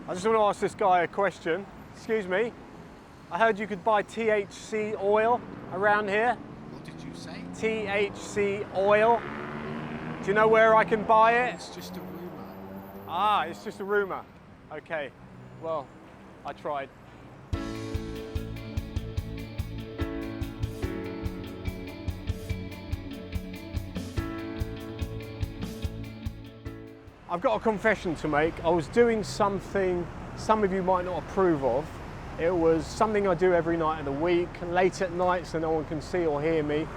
I just want to ask this guy a question. Excuse me, I heard you could buy THC oil around here. What did you say? THC oil. Do you know where I can buy it? It's just a rumour. Ah, it's just a rumour. Okay, well, I tried. I've got a confession to make. I was doing something some of you might not approve of. It was something I do every night of the week, late at night so no one can see or hear me.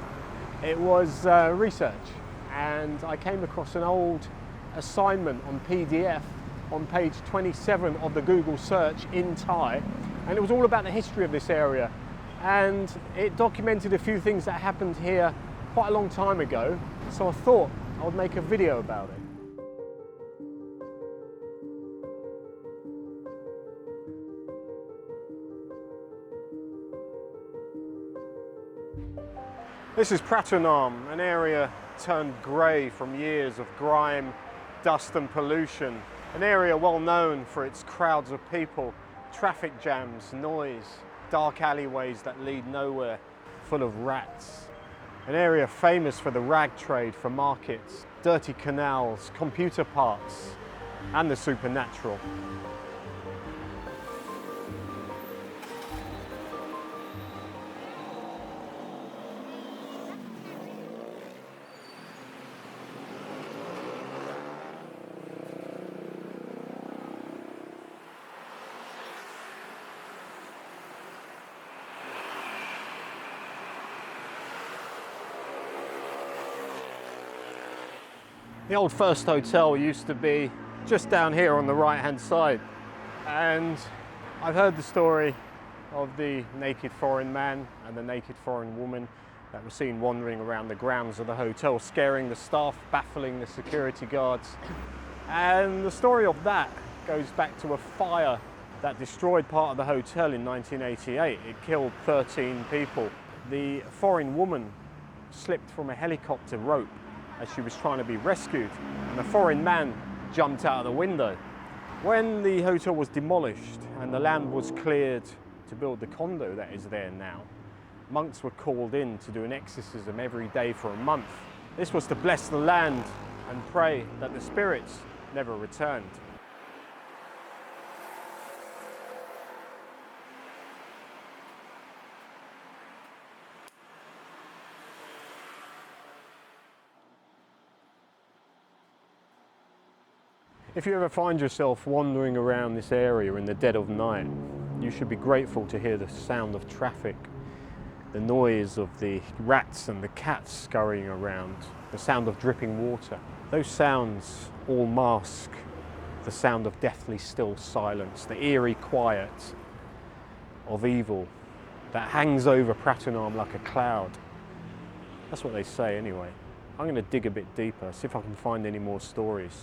It was research, and I came across an old assignment on PDF on page 27 of the Google search in Thai, and it was all about the history of this area, and it documented a few things that happened here quite a long time ago, so I thought I would make a video about it. This is Pratunam, an area turned grey from years of grime, dust and pollution. An area well known for its crowds of people, traffic jams, noise, dark alleyways that lead nowhere, full of rats. An area famous for the rag trade, for markets, dirty canals, computer parts, and the supernatural. The old First Hotel used to be just down here on the right hand side, and I've heard the story of the naked foreign man and the naked foreign woman that were seen wandering around the grounds of the hotel, scaring the staff, baffling the security guards. And the story of that goes back to a fire that destroyed part of the hotel in 1988. It killed 13 people. The foreign woman slipped from a helicopter rope as she was trying to be rescued, and the foreign man jumped out of the window. When the hotel was demolished and the land was cleared to build the condo that is there now, monks were called in to do an exorcism every day for a month. This was to bless the land and pray that the spirits never returned. If you ever find yourself wandering around this area in the dead of night, you should be grateful to hear the sound of traffic, the noise of the rats and the cats scurrying around, the sound of dripping water. Those sounds all mask the sound of deathly still silence, the eerie quiet of evil that hangs over Pratunam like a cloud. That's what they say anyway. I'm going to dig a bit deeper, see if I can find any more stories.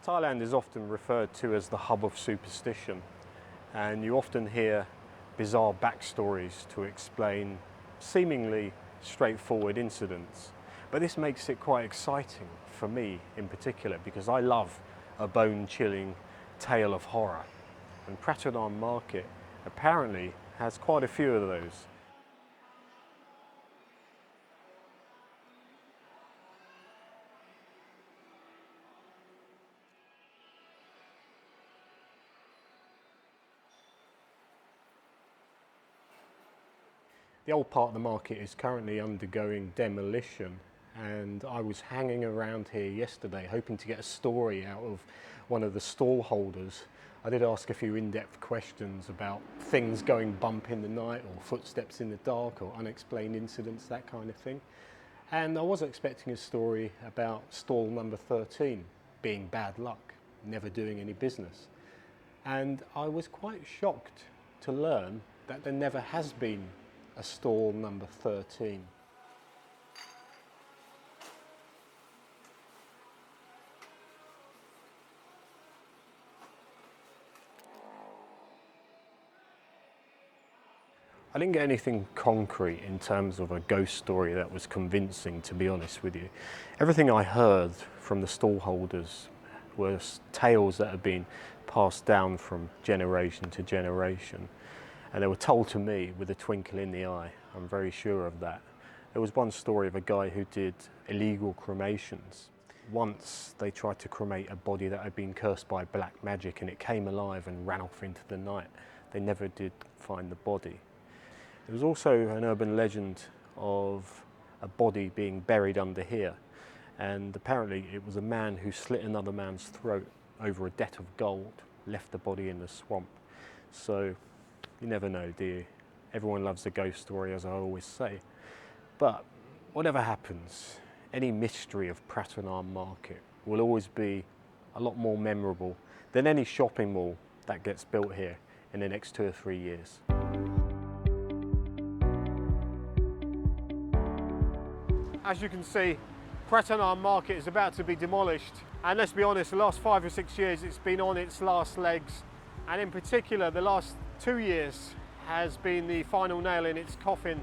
Thailand is often referred to as the hub of superstition, and you often hear bizarre backstories to explain seemingly straightforward incidents. But this makes it quite exciting for me in particular, because I love a bone-chilling tale of horror, and Pratunam Market apparently has quite a few of those. The old part of the market is currently undergoing demolition, and I was hanging around here yesterday hoping to get a story out of one of the stall holders. I did ask a few in-depth questions about things going bump in the night, or footsteps in the dark, or unexplained incidents, that kind of thing. And I was expecting a story about stall number 13 being bad luck, never doing any business. And I was quite shocked to learn that there never has been a stall number 13. I didn't get anything concrete in terms of a ghost story that was convincing, to be honest with you. Everything I heard from the stallholders was tales that had been passed down from generation to generation. And they were told to me with a twinkle in the eye. I'm very sure of that. There was one story of a guy who did illegal cremations. Once they tried to cremate a body that had been cursed by black magic, and it came alive and ran off into the night. They never did find the body. There was also an urban legend of a body being buried under here, and apparently it was a man who slit another man's throat over a debt of gold, left the body in the swamp. So you never know, do you? Everyone loves a ghost story, as I always say. But whatever happens, any mystery of Pratunam Market will always be a lot more memorable than any shopping mall that gets built here in the next 2 or 3 years. As you can see, Pratunam Market is about to be demolished, and let's be honest, the last 5 or 6 years it's been on its last legs, and in particular the last 2 years has been the final nail in its coffin,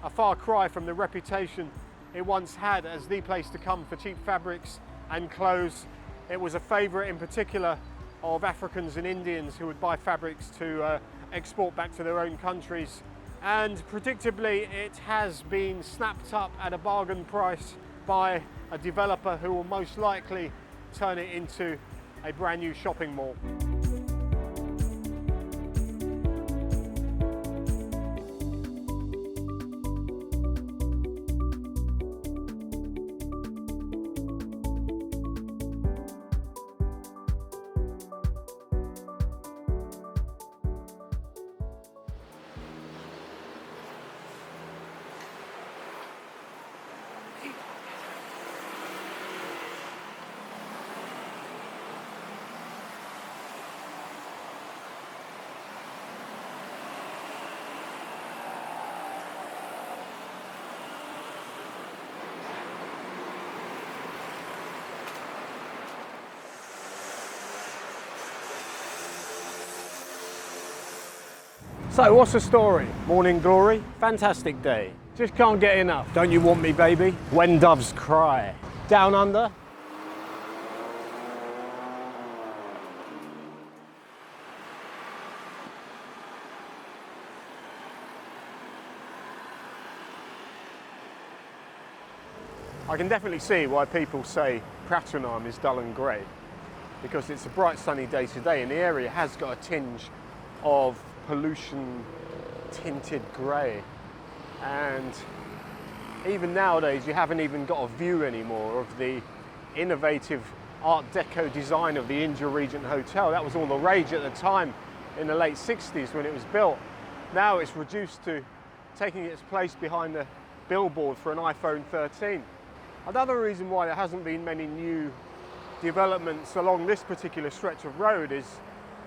a far cry from the reputation it once had as the place to come for cheap fabrics and clothes. It was a favourite in particular of Africans and Indians who would buy fabrics to export back to their own countries. And predictably it has been snapped up at a bargain price by a developer who will most likely turn it into a brand new shopping mall. So what's the story? Morning glory? Fantastic day. Just can't get enough. Don't you want me, baby? When doves cry. Down under? I can definitely see why people say Pratunam is dull and grey, because it's a bright sunny day today and the area has got a tinge of pollution tinted grey, and even nowadays you haven't even got a view anymore of the innovative Art Deco design of the Indra Regent Hotel. That was all the rage at the time in the late 60s when it was built. Now it's reduced to taking its place behind the billboard for an iPhone 13. Another reason why there hasn't been many new developments along this particular stretch of road is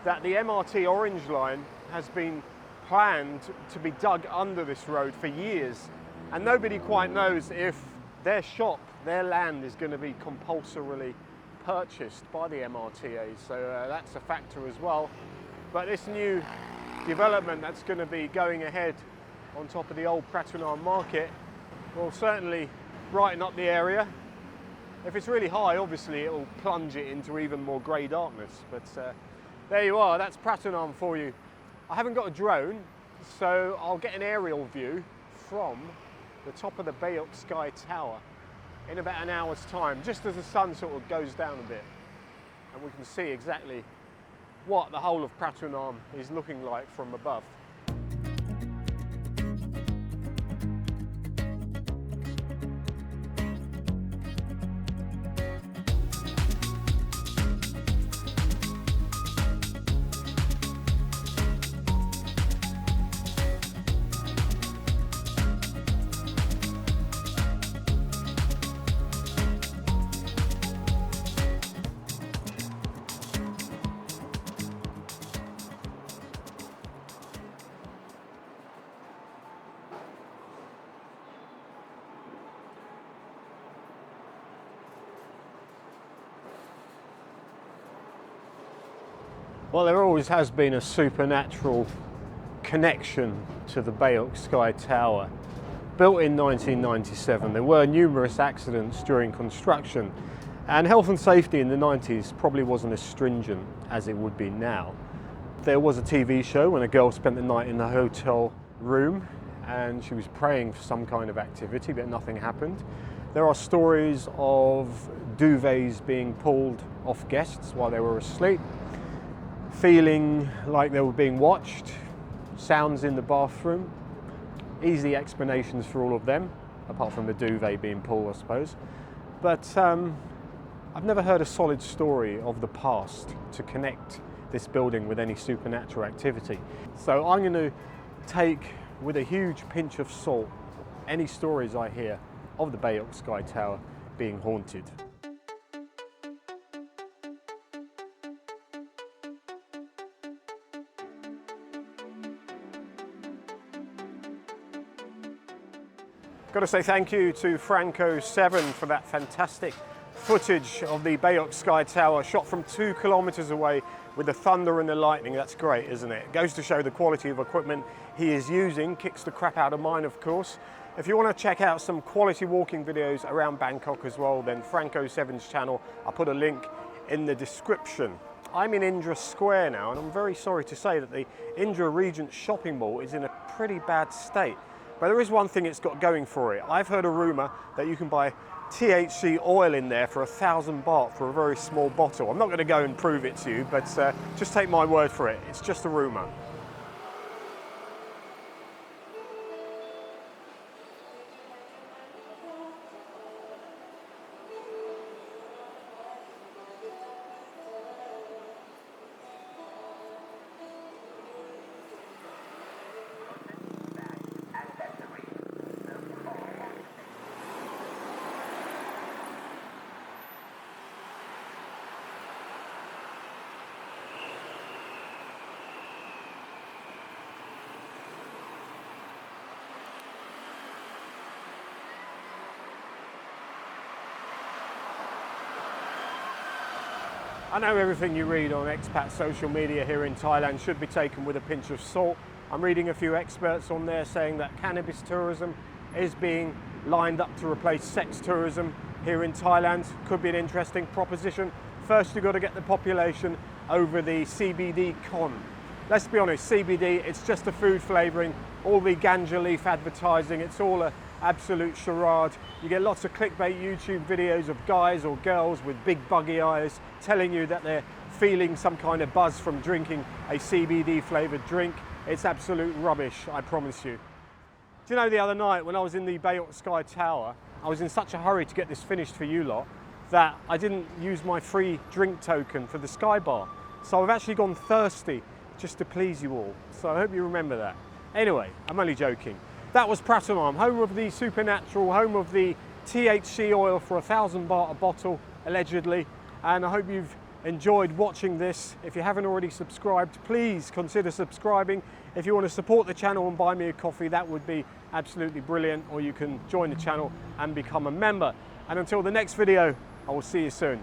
that the MRT Orange Line has been planned to be dug under this road for years, and nobody quite knows if their shop, their land, is going to be compulsorily purchased by the MRTA, so that's a factor as well. But this new development that's going to be going ahead on top of the old Pratunam Market will certainly brighten up the area. If it's really high, obviously it will plunge it into even more grey darkness, but there you are, that's Pratunam for you. I haven't got a drone, so I'll get an aerial view from the top of the Baiyoke Sky Tower in about an hour's time, just as the sun sort of goes down a bit, and we can see exactly what the whole of Pratunam is looking like from above. Well, there always has been a supernatural connection to the Baiyoke Sky Tower. Built in 1997, there were numerous accidents during construction, and health and safety in the 90s probably wasn't as stringent as it would be now. There was a TV show when a girl spent the night in the hotel room and she was praying for some kind of activity, but nothing happened. There are stories of duvets being pulled off guests while they were asleep, feeling like they were being watched, sounds in the bathroom. Easy explanations for all of them, apart from the duvet being pulled, I suppose. But I've never heard a solid story of the past to connect this building with any supernatural activity. So I'm going to take, with a huge pinch of salt, any stories I hear of the Baiyoke Sky Tower being haunted. Got to say thank you to Franco7 for that fantastic footage of the Baiyoke Sky Tower shot from 2 kilometers away with the thunder and the lightning. That's great, isn't it? It goes to show the quality of equipment he is using. Kicks the crap out of mine, of course. If you want to check out some quality walking videos around Bangkok as well, then Franco7's channel, I'll put a link in the description. I'm in Indra Square now, and I'm very sorry to say that the Indra Regent shopping mall is in a pretty bad state. But there is one thing it's got going for it. I've heard a rumour that you can buy THC oil in there for 1,000 baht for a very small bottle. I'm not going to go and prove it to you, but just take my word for it. It's just a rumour. I know everything you read on expat social media here in Thailand should be taken with a pinch of salt. I'm reading a few experts on there saying that cannabis tourism is being lined up to replace sex tourism here in Thailand. Could be an interesting proposition. First, you've got to get the population over the CBD con. Let's be honest, CBD, it's just a food flavouring. All the ganja leaf advertising, it's all an absolute charade. You get lots of clickbait YouTube videos of guys or girls with big buggy eyes telling you that they're feeling some kind of buzz from drinking a CBD flavoured drink. It's absolute rubbish, I promise you. Do you know, the other night when I was in the Baiyoke Sky Tower, I was in such a hurry to get this finished for you lot that I didn't use my free drink token for the Sky Bar. So I've actually gone thirsty just to please you all. So I hope you remember that. Anyway, I'm only joking. That was Pratunam, home of the supernatural, home of the THC oil for 1,000 baht a bottle, allegedly. And I hope you've enjoyed watching this. If you haven't already subscribed, please consider subscribing. If you want to support the channel and buy me a coffee, that would be absolutely brilliant. Or you can join the channel and become a member. And until the next video, I will see you soon.